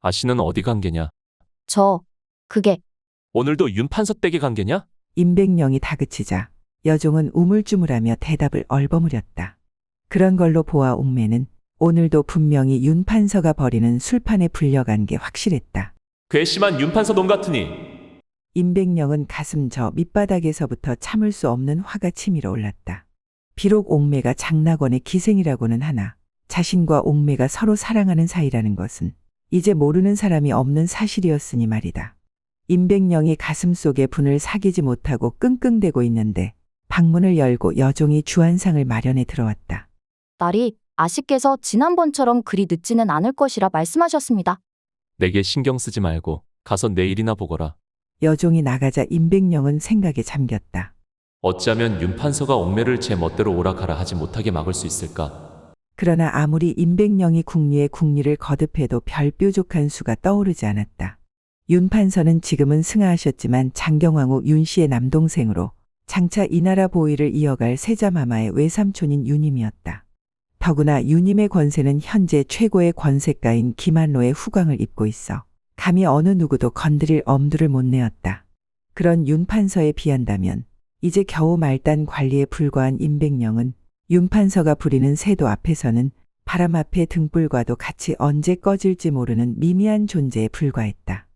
아씨는 어디 간 게냐? 그게 오늘도 윤 판서 댁에 간 게냐? 임백령이 다그치자 여종은 우물쭈물하며 대답을 얼버무렸다. 그런 걸로 보아 옥매는 오늘도 분명히 윤 판서가 벌이는 술판에 불려간 게 확실했다. 괘씸한 윤 판서 놈 같으니. 임백령은 가슴 저 밑바닥에서부터 참을 수 없는 화가 치밀어 올랐다. 비록 옥매가 장낙원의 기생이라고는 하나 자신과 옥매가 서로 사랑하는 사이라는 것은 이제 모르는 사람이 없는 사실이었으니 말이다. 임백령이 가슴속에 분을 사기지 못하고 끙끙대고 있는데 방문을 열고 여종이 주안상을 마련해 들어왔다. 딸이 아씨께서 지난번처럼 그리 늦지는 않을 것이라 말씀하셨습니다. 내게 신경 쓰지 말고 가서 내일이나 보거라. 여종이 나가자 임백령은 생각에 잠겼다. 어찌하면 윤 판서가 옥매를 제 멋대로 오락가라 하지 못하게 막을 수 있을까? 그러나 아무리 임백령이 궁리에 궁리를 거듭해도 별 뾰족한 수가 떠오르지 않았다. 윤 판서는 지금은 승하하셨지만 장경왕후 윤 씨의 남동생으로 장차 이 나라 보위를 이어갈 세자마마의 외삼촌인 윤임이었다. 더구나 윤임의 권세는 현재 최고의 권세가인 김한로의 후광을 입고 있어 감히 어느 누구도 건드릴 엄두를 못 내었다. 그런 윤 판서에 비한다면 이제 겨우 말단 관리에 불과한 임백령은 윤 판서가 부리는 세도 앞에서는 바람 앞에 등불과도 같이 언제 꺼질지 모르는 미미한 존재에 불과했다.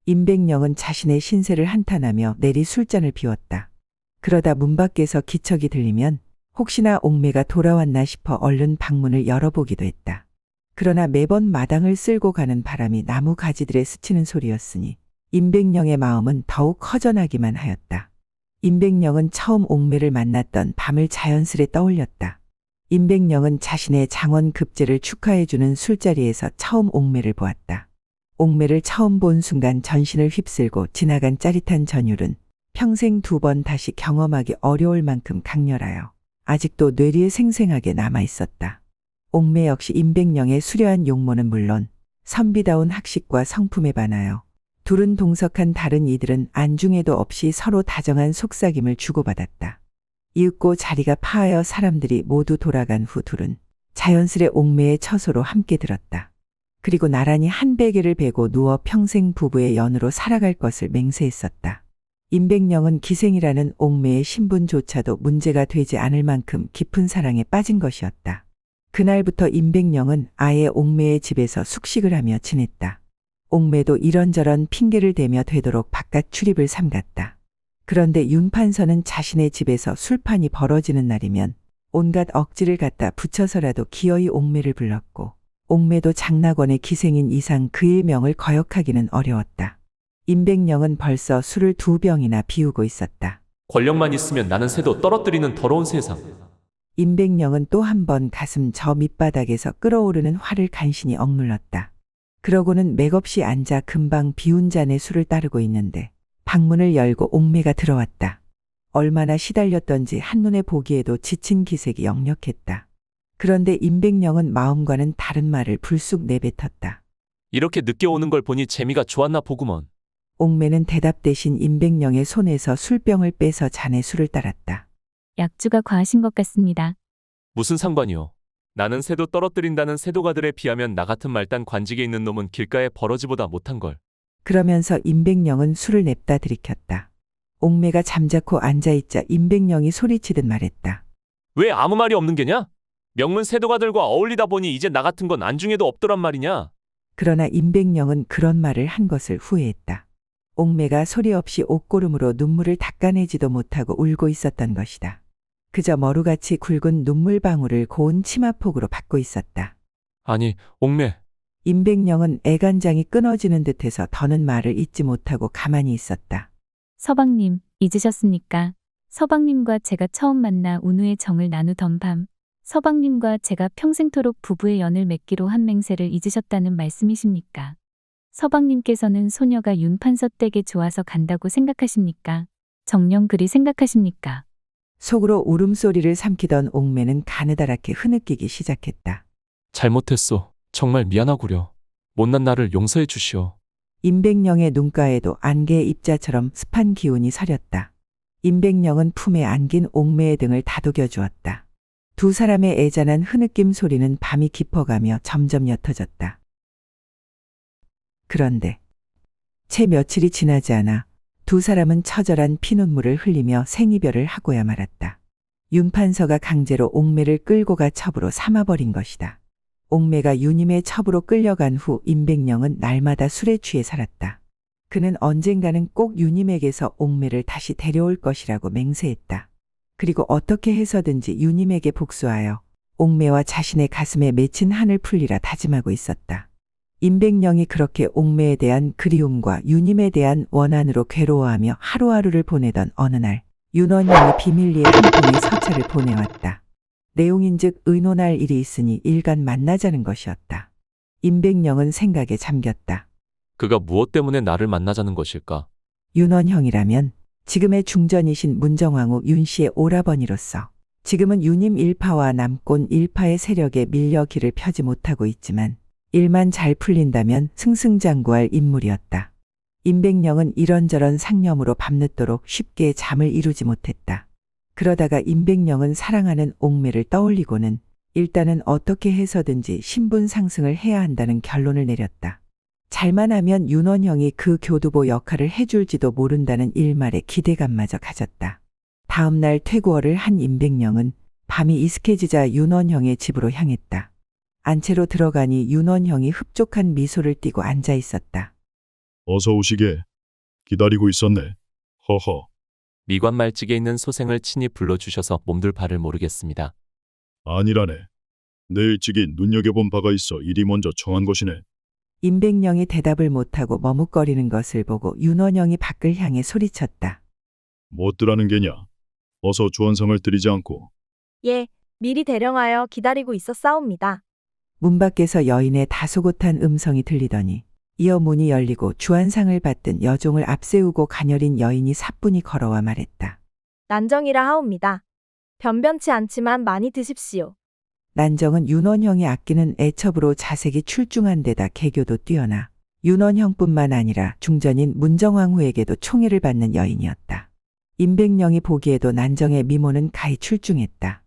임백령은 자신의 신세를 한탄하며 내리 술잔을 비웠다. 그러다 문 밖에서 기척이 들리면 혹시나 옥매가 돌아왔나 싶어 얼른 방문을 열어보기도 했다. 그러나 매번 마당을 쓸고 가는 바람이 나무 가지들에 스치는 소리였으니 임백령의 마음은 더욱 허전하기만 하였다. 임백령은 처음 옥매를 만났던 밤을 자연스레 떠올렸다. 임백령은 자신의 장원 급제를 축하해주는 술자리에서 처음 옥매를 보았다. 옥매를 처음 본 순간 전신을 휩쓸고 지나간 짜릿한 전율은 평생 2번 다시 경험하기 어려울 만큼 강렬하여 아직도 뇌리에 생생하게 남아있었다. 옥매 역시 임백령의 수려한 용모는 물론 선비다운 학식과 성품에 반하여 둘은 동석한 다른 이들은 안중에도 없이 서로 다정한 속삭임을 주고받았다. 이윽고 자리가 파하여 사람들이 모두 돌아간 후 둘은 자연스레 옥매의 처소로 함께 들었다. 그리고 나란히 한 베개를 베고 누워 평생 부부의 연으로 살아갈 것을 맹세했었다. 임백령은 기생이라는 옥매의 신분조차도 문제가 되지 않을 만큼 깊은 사랑에 빠진 것이었다. 그날부터 임백령은 아예 옥매의 집에서 숙식을 하며 지냈다. 옥매도 이런저런 핑계를 대며 되도록 바깥 출입을 삼갔다. 그런데 윤 판서는 자신의 집에서 술판이 벌어지는 날이면 온갖 억지를 갖다 붙여서라도 기어이 옥매를 불렀고 옥매도 장낙원의 기생인 이상 그의 명을 거역하기는 어려웠다. 임백령은 벌써 술을 2병이나 비우고 있었다. 권력만 있으면 나는 새도 떨어뜨리는 더러운 세상. 임백령은 또 한 번 가슴 저 밑바닥에서 끓어오르는 화를 간신히 억눌렀다. 그러고는 맥없이 앉아 금방 비운 잔에 술을 따르고 있는데 방문을 열고 옥매가 들어왔다. 얼마나 시달렸던지 한눈에 보기에도 지친 기색이 역력했다. 그런데 임백령은 마음과는 다른 말을 불쑥 내뱉었다. 이렇게 늦게 오는 걸 보니 재미가 좋았나 보구먼. 옥매는 대답 대신 임백령의 손에서 술병을 빼서 잔에 술을 따랐다. 약주가 과하신 것 같습니다. 무슨 상관이요. 나는 새도 떨어뜨린다는 새도가들에 비하면 나 같은 말단 관직에 있는 놈은 길가에 버러지보다 못한 걸. 그러면서 임백령은 술을 냅다 들이켰다. 옥매가 잠자코 앉아있자 임백령이 소리치듯 말했다. 왜 아무 말이 없는 게냐? 명문 새도가들과 어울리다 보니 이제 나 같은 건 안중에도 없더란 말이냐? 그러나 임백령은 그런 말을 한 것을 후회했다. 옥매가 소리 없이 옷고름으로 눈물을 닦아내지도 못하고 울고 있었던 것이다. 그저 머루같이 굵은 눈물방울을 고운 치마폭으로 받고 있었다. 아니, 옥매. 임백령은 애간장이 끊어지는 듯해서 더는 말을 잇지 못하고 가만히 있었다. 서방님, 잊으셨습니까? 서방님과 제가 처음 만나 운우의 정을 나누던 밤, 서방님과 제가 평생토록 부부의 연을 맺기로 한 맹세를 잊으셨다는 말씀이십니까? 서방님께서는 소녀가 윤 판서 댁에 좋아서 간다고 생각하십니까? 정녕 그리 생각하십니까? 속으로 울음소리를 삼키던 옥매는 가느다랗게 흐느끼기 시작했다. 잘못했소. 정말 미안하구려. 못난 나를 용서해 주시오. 임백령의 눈가에도 안개의 입자처럼 습한 기운이 서렸다. 임백령은 품에 안긴 옥매의 등을 다독여 주었다. 두 사람의 애잔한 흐느낌 소리는 밤이 깊어가며 점점 옅어졌다. 그런데 채 며칠이 지나지 않아 두 사람은 처절한 피눈물을 흘리며 생이별을 하고야 말았다. 윤판서가 강제로 옥매를 끌고 가 첩으로 삼아버린 것이다. 옥매가 유님의 첩으로 끌려간 후 임백령은 날마다 술에 취해 살았다. 그는 언젠가는 꼭 유님에게서 옥매를 다시 데려올 것이라고 맹세했다. 그리고 어떻게 해서든지 유님에게 복수하여 옥매와 자신의 가슴에 맺힌 한을 풀리라 다짐하고 있었다. 임백령이 그렇게 옥매에 대한 그리움과 유님에 대한 원한으로 괴로워하며 하루하루를 보내던 어느 날 윤원형이 비밀리에 한 통의 서찰을 보내왔다. 내용인즉 의논할 일이 있으니 일간 만나자는 것이었다. 임백령은 생각에 잠겼다. 그가 무엇 때문에 나를 만나자는 것일까? 윤원형이라면 지금의 중전이신 문정왕후 윤씨의 오라버니로서 지금은 유님 일파와 남곤 일파의 세력에 밀려 길을 펴지 못하고 있지만 일만 잘 풀린다면 승승장구할 인물이었다. 임백령은 이런저런 상념으로 밤늦도록 쉽게 잠을 이루지 못했다. 그러다가 임백령은 사랑하는 옥매를 떠올리고는 일단은 어떻게 해서든지 신분 상승을 해야 한다는 결론을 내렸다. 잘만 하면 윤원형이 그 교두보 역할을 해줄지도 모른다는 일말의 기대감마저 가졌다. 다음 날 퇴고를 한 임백령은 밤이 이슥해지자 윤원형의 집으로 향했다. 안채로 들어가니 윤원형이 흡족한 미소를 띠고 앉아 있었다. 어서 오시게. 기다리고 있었네. 허허. 미관 말직에 있는 소생을 친히 불러주셔서 몸둘 바를 모르겠습니다. 아니라네. 내 일찍이 눈여겨본 바가 있어 이리 먼저 청한 것이네. 임백령이 대답을 못하고 머뭇거리는 것을 보고 윤원형이 밖을 향해 소리쳤다. 뭣들하는 게냐. 어서 주원성을 드리지 않고. 예, 미리 대령하여 기다리고 있었사옵니다. 문 밖에서 여인의 다소곳한 음성이 들리더니 이어 문이 열리고 주안상을 받든 여종을 앞세우고 가녀린 여인이 사뿐히 걸어와 말했다. 난정이라 하옵니다. 변변치 않지만 많이 드십시오. 난정은 윤원형이 아끼는 애첩으로 자색이 출중한 데다 개교도 뛰어나 윤원형뿐만 아니라 중전인 문정왕후에게도 총애를 받는 여인이었다. 임백령이 보기에도 난정의 미모는 가히 출중했다.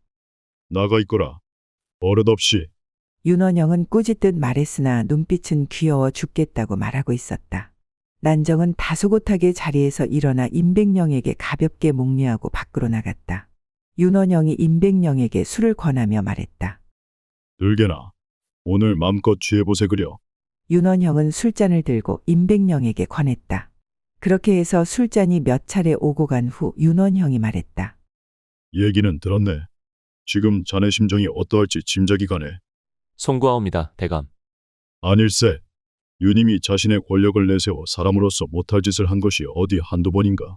나가 있거라. 버릇없이. 윤원형은 꾸짖듯 말했으나 눈빛은 귀여워 죽겠다고 말하고 있었다. 난정은 다소곳하게 자리에서 일어나 임백령에게 가볍게 목례하고 밖으로 나갔다. 윤원형이 임백령에게 술을 권하며 말했다. 들게나. 오늘 맘껏 취해보세 그려. 윤원형은 술잔을 들고 임백령에게 권했다. 그렇게 해서 술잔이 몇 차례 오고 간 후 윤원형이 말했다. 얘기는 들었네. 지금 자네 심정이 어떠할지 짐작이 가네. 송구하옵니다, 대감. 아닐세. 유님이 자신의 권력을 내세워 사람으로서 못할 짓을 한 것이 어디 한두 번인가.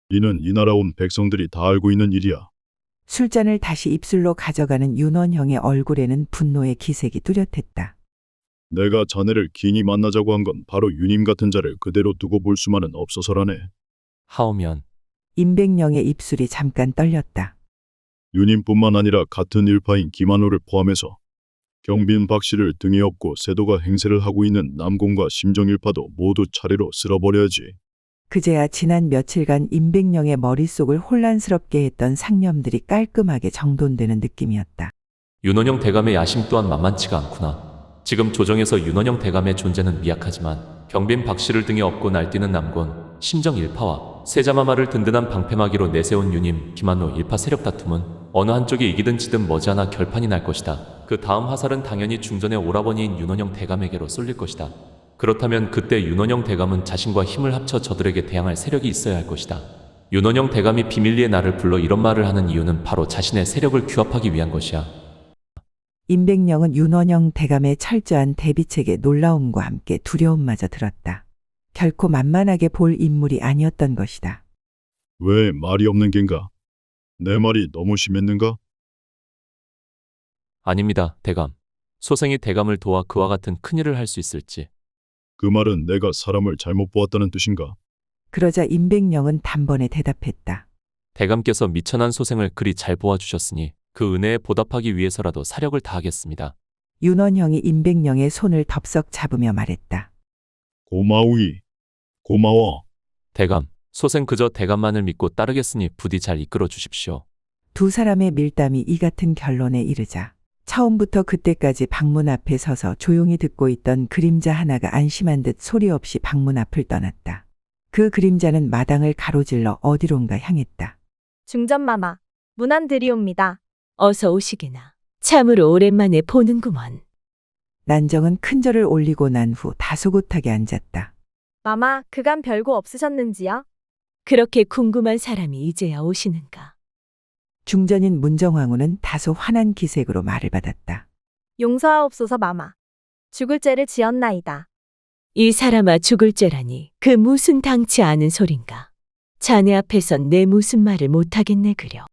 이는 이 나라 온 백성들이 다 알고 있는 일이야. 술잔을 다시 입술로 가져가는 윤원형의 얼굴에는 분노의 기색이 뚜렷했다. 내가 자네를 긴히 만나자고 한 건 바로 유님 같은 자를 그대로 두고 볼 수만은 없어서라네. 하오면 임백령의 입술이 잠깐 떨렸다. 유님뿐만 아니라 같은 일파인 김한호를 포함해서 경빈 박씨를 등에 업고 세도가 행세를 하고 있는 남공과 심정일파도 모두 차례로 쓸어버려야지. 그제야 지난 며칠간 임백령의 머릿속을 혼란스럽게 했던 상념들이 깔끔하게 정돈되는 느낌이었다. 윤원영 대감의 야심 또한 만만치가 않구나. 지금 조정에서 윤원영 대감의 존재는 미약하지만 경빈 박씨를 등에 업고 날뛰는 남곤, 심정 일파와 세자마마를 든든한 방패막이로 내세운 유님, 김한호 일파 세력 다툼은 어느 한쪽이 이기든 지든 머지않아 결판이 날 것이다. 그 다음 화살은 당연히 중전의 오라버니인 윤원영 대감에게로 쏠릴 것이다. 그렇다면 그때 윤원영 대감은 자신과 힘을 합쳐 저들에게 대항할 세력이 있어야 할 것이다. 윤원영 대감이 비밀리에 나를 불러 이런 말을 하는 이유는 바로 자신의 세력을 규합하기 위한 것이야. 임백령은 윤원영 대감의 철저한 대비책에 놀라움과 함께 두려움마저 들었다. 결코 만만하게 볼 인물이 아니었던 것이다. 왜 말이 없는 겐가? 내 말이 너무 심했는가? 아닙니다, 대감. 소생이 대감을 도와 그와 같은 큰일을 할 수 있을지. 그 말은 내가 사람을 잘못 보았다는 뜻인가? 그러자 임백령은 단번에 대답했다. 대감께서 미천한 소생을 그리 잘 보아주셨으니 그 은혜에 보답하기 위해서라도 사력을 다하겠습니다. 윤원형이 임백령의 손을 덥석 잡으며 말했다. 고마우이. 고마워. 대감, 소생 그저 대감만을 믿고 따르겠으니 부디 잘 이끌어 주십시오. 두 사람의 밀담이 이 같은 결론에 이르자 처음부터 그때까지 방문 앞에 서서 조용히 듣고 있던 그림자 하나가 안심한 듯 소리 없이 방문 앞을 떠났다. 그 그림자는 마당을 가로질러 어디론가 향했다. 중전마마, 문안 드리옵니다. 어서 오시게나. 참으로 오랜만에 보는구먼. 난정은 큰절을 올리고 난 후 다소곳하게 앉았다. 마마, 그간 별거 없으셨는지요? 그렇게 궁금한 사람이 이제야 오시는가. 중전인 문정왕후는 다소 환한 기색으로 말을 받았다. 용서하옵소서 마마. 죽을 죄를 지었나이다. 이 사람아 죽을 죄라니 그 무슨 당치 않은 소린가. 자네 앞에선 내 무슨 말을 못하겠네 그려.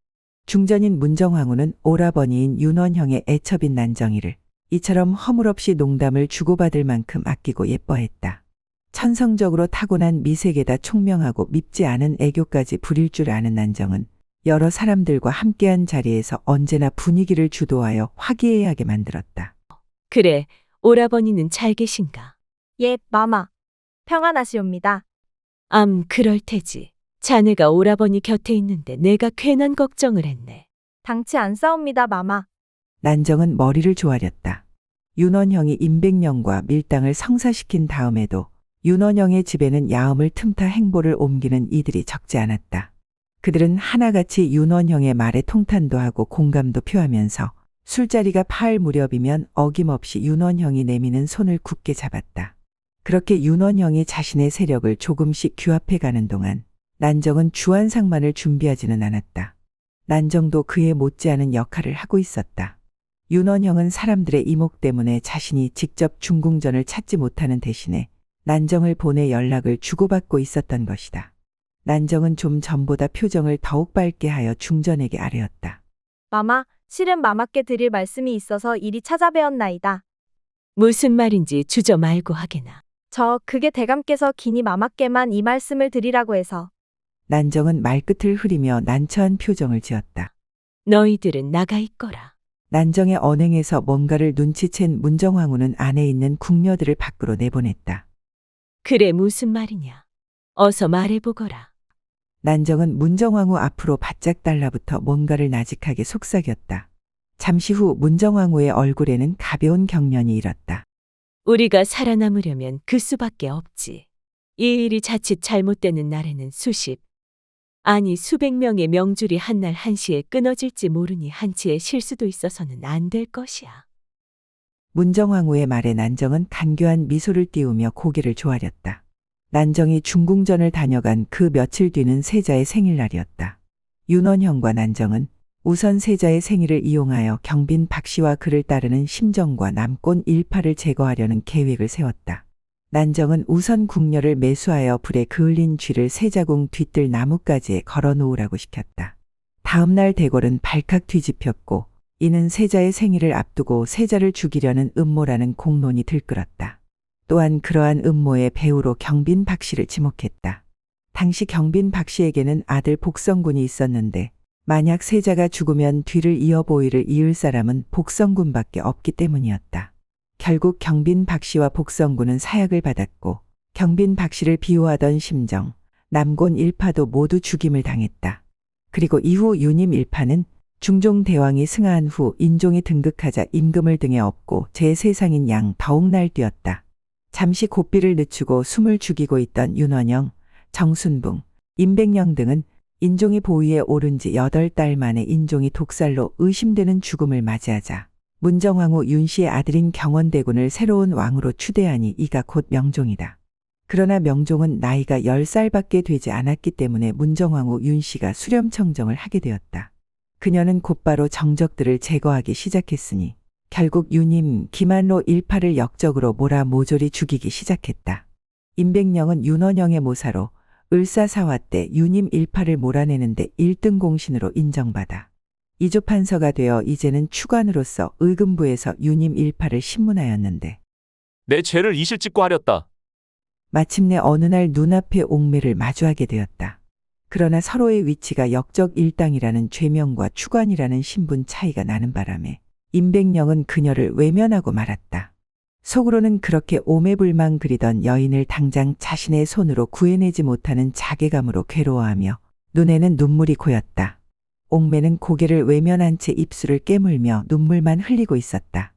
중전인 문정왕후는 오라버니인 윤원형의 애첩인 난정이를 이처럼 허물없이 농담을 주고받을 만큼 아끼고 예뻐했다. 천성적으로 타고난 미색에다 총명하고 밉지 않은 애교까지 부릴 줄 아는 난정은 여러 사람들과 함께한 자리에서 언제나 분위기를 주도하여 화기애애하게 만들었다. 그래, 오라버니는 잘 계신가? 예, 마마. 평안하시옵니다. 그럴 테지. 자네가 오라버니 곁에 있는데 내가 괜한 걱정을 했네. 당치 않사옵니다, 마마. 난정은 머리를 조아렸다. 윤원형이 임백령과 밀당을 성사시킨 다음에도 윤원형의 집에는 야음을 틈타 행보를 옮기는 이들이 적지 않았다. 그들은 하나같이 윤원형의 말에 통탄도 하고 공감도 표하면서 술자리가 파할 무렵이면 어김없이 윤원형이 내미는 손을 굳게 잡았다. 그렇게 윤원형이 자신의 세력을 조금씩 규합해 가는 동안 난정은 주안상만을 준비하지는 않았다. 난정도 그에 못지않은 역할을 하고 있었다. 윤원형은 사람들의 이목 때문에 자신이 직접 중궁전을 찾지 못하는 대신에 난정을 보내 연락을 주고받고 있었던 것이다. 난정은 좀 전보다 표정을 더욱 밝게 하여 중전에게 아뢰었다. 마마, 실은 마마께 드릴 말씀이 있어서 이리 찾아뵈었나이다. 무슨 말인지 주저 말고 하게나. 그게 대감께서 기니 마마께만 이 말씀을 드리라고 해서. 난정은 말끝을 흐리며 난처한 표정을 지었다. 너희들은 나가 있거라. 난정의 언행에서 뭔가를 눈치챈 문정왕후는 안에 있는 궁녀들을 밖으로 내보냈다. 그래 무슨 말이냐. 어서 말해보거라. 난정은 문정왕후 앞으로 바짝 달라붙어 뭔가를 나직하게 속삭였다. 잠시 후 문정왕후의 얼굴에는 가벼운 경련이 일었다. 우리가 살아남으려면 그 수밖에 없지. 이 일이 자칫 잘못되는 날에는 수백 명의 명줄이 한날 한시에 끊어질지 모르니 한치의 실수도 있어서는 안 될 것이야. 문정왕후의 말에 난정은 간교한 미소를 띄우며 고개를 조아렸다. 난정이 중궁전을 다녀간 그 며칠 뒤는 세자의 생일날이었다. 윤원형과 난정은 우선 세자의 생일을 이용하여 경빈 박씨와 그를 따르는 심정과 남권 일파를 제거하려는 계획을 세웠다. 난정은 우선 궁녀를 매수하여 불에 그을린 쥐를 세자궁 뒤뜰 나뭇가지에 걸어 놓으라고 시켰다. 다음 날 대궐은 발칵 뒤집혔고 이는 세자의 생일을 앞두고 세자를 죽이려는 음모라는 공론이 들끓었다. 또한 그러한 음모의 배우로 경빈 박씨를 지목했다. 당시 경빈 박씨에게는 아들 복성군이 있었는데 만약 세자가 죽으면 뒤를 이어 보위를 이을 사람은 복성군밖에 없기 때문이었다. 결국 경빈 박씨와 복성군은 사약을 받았고 경빈 박씨를 비호하던 심정, 남곤 일파도 모두 죽임을 당했다. 그리고 이후 유님 일파는 중종 대왕이 승하한 후 인종이 등극하자 임금을 등에 업고 제3상인 양 더욱 날뛰었다. 잠시 고삐를 늦추고 숨을 죽이고 있던 윤원영, 정순붕, 임백령 등은 인종이 보위에 오른 지 8달 만에 인종이 독살로 의심되는 죽음을 맞이하자 문정왕후 윤씨의 아들인 경원대군을 새로운 왕으로 추대하니 이가 곧 명종이다. 그러나 명종은 나이가 10살밖에 되지 않았기 때문에 문정왕후 윤씨가 수렴청정을 하게 되었다. 그녀는 곧바로 정적들을 제거하기 시작했으니 결국 유님 기만로 일파를 역적으로 몰아 모조리 죽이기 시작했다. 임백령은 윤원영의 모사로 을사사화 때 유님 일파를 몰아내는데 1등 공신으로 인정받아 이조판서가 되어 이제는 추관으로서 의금부에서 유님 일파를 신문하였는데 내 죄를 이실직고 하렸다. 마침내 어느 날 눈앞에 옥매를 마주하게 되었다. 그러나 서로의 위치가 역적 일당이라는 죄명과 추관이라는 신분 차이가 나는 바람에 임백령은 그녀를 외면하고 말았다. 속으로는 그렇게 오매불망 그리던 여인을 당장 자신의 손으로 구해내지 못하는 자괴감으로 괴로워하며 눈에는 눈물이 고였다. 옥매는 고개를 외면한 채 입술을 깨물며 눈물만 흘리고 있었다.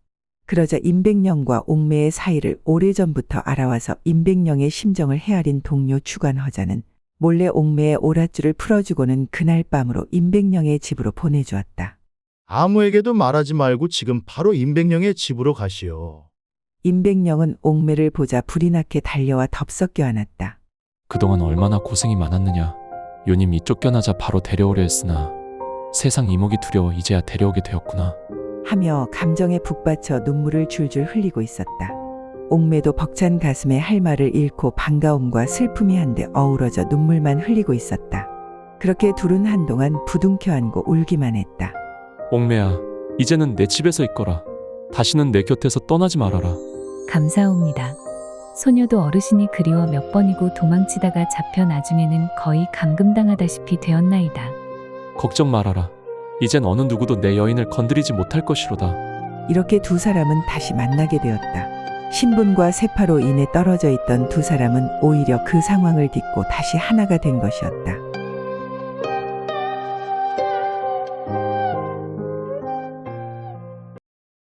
그러자 임백령과 옥매의 사이를 오래전부터 알아와서 임백령의 심정을 헤아린 동료 추관 허자는 몰래 옥매의 오랏줄을 풀어주고는 그날 밤으로 임백령의 집으로 보내주었다. 아무에게도 말하지 말고 지금 바로 임백령의 집으로 가시오. 임백령은 옥매를 보자 불이 나게 달려와 덥석 껴안았다. 그동안 얼마나 고생이 많았느냐. 요님 쫓겨나자 바로 데려오려 했으나 세상 이목이 두려워 이제야 데려오게 되었구나. 하며 감정에 북받쳐 눈물을 줄줄 흘리고 있었다. 옥매도 벅찬 가슴에 할 말을 잃고 반가움과 슬픔이 한데 어우러져 눈물만 흘리고 있었다. 그렇게 둘은 한동안 부둥켜 안고 울기만 했다. 옥매야, 이제는 내 집에서 있거라. 다시는 내 곁에서 떠나지 말아라. 감사옵니다. 소녀도 어르신이 그리워 몇 번이고 도망치다가 잡혀 나중에는 거의 감금당하다시피 되었나이다. 걱정 말아라. 이젠 어느 누구도 내 여인을 건드리지 못할 것이로다. 이렇게 두 사람은 다시 만나게 되었다. 신분과 세파로 인해 떨어져 있던 두 사람은 오히려 그 상황을 딛고 다시 하나가 된 것이었다.